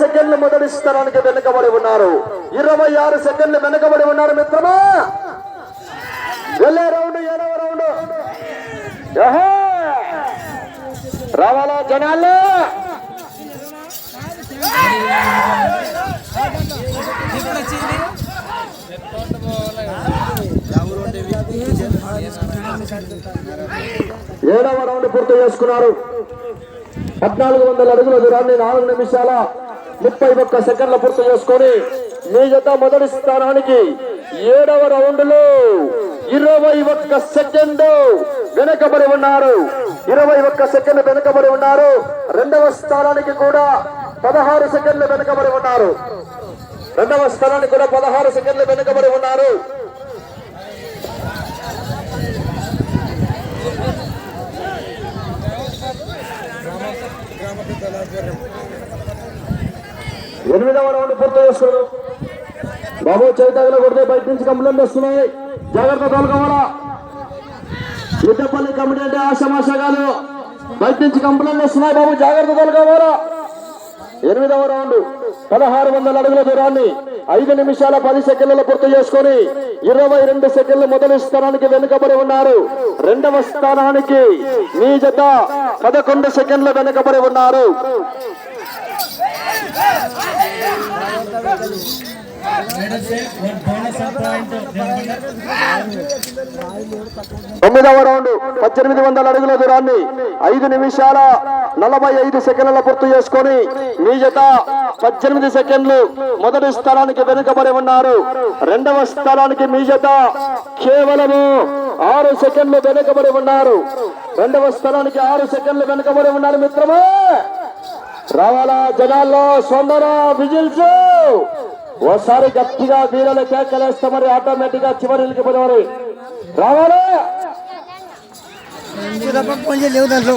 సెకండ్లు మొదటి స్థానానికి వెనుకబడి ఉన్నారు. 26 సెకండ్లు వెనుకబడి ఉన్నారు మిత్రమా. వెళ్ళే రౌండ్ 7వ రౌండ్. రావాలా జనాలు. ఏడవ రౌండ్ పూర్తి చేసుకున్నారు. 1400 అడుగుల దూరాన్ని 4 నిమిషాల 31 సెకండ్ల పూర్తి చేసుకొని మీ జత మొదటి స్థానానికి 7వ రౌండ్ లో 21 సెకండ్ వెనుకబడి ఉన్నారు. 21 సెకండ్లు వెనుకబడి ఉన్నారు. రెండవ స్థానానికి కూడా 16 సెకండ్లు వెనుకబడి ఉన్నారు. రెండవ స్థానానికి కూడా 16 సెకండ్లు వెనుకబడి ఉన్నారు. ఎనిమిదవ రౌండ్ పూర్తి చేస్తున్నారు. బాబు చైతన్య కొడితే బయట నుంచి కంప్లైంట్ వస్తున్నాయి, జాగ్రత్త తోలుకోవాలా. ఇద్దపల్లి కమిటీ అంటే ఆశమాష కాదు, బయట నుంచి కంప్లైంట్ వస్తున్నాయి బాబు, జాగ్రత్త తోలుకోవాలా. 8వ రౌండ్ 1600 అడుగుల దూరాన్ని 5 నిమిషాల 10 సెకండ్ల పూర్తి చేసుకొని 22 సెకండ్లు మొదటి స్థానానికి వెనుకబడి ఉన్నారు. రెండవ స్థానానికి మీ జత 11 సెకండ్లు వెనుకబడి ఉన్నారు. 9వ రౌండ్ 1800 అడుగుల దూరాన్ని 5 నిమిషాల 45 సెకండ్ల పూర్తి చేసుకొని మీ జత 18 సెకండ్లు మొదటి స్థానానికి వెనుకబడి ఉన్నారు. రెండవ స్థానానికి మీ జత కేవలము 6 సెకండ్లు వెనుకబడి ఉన్నారు. రెండవ స్థానానికి 6 సెకండ్లు వెనుకబడి ఉన్నారు మిత్రమా. రావాలా జనాల్లో సొందర విజిల్స్. ఓసారి గట్టిగా వీరలు కేకలేస్తే మరి ఆటోమేటిక్ గా చివరికి పోయి రావాలా. లేవు దాంట్లో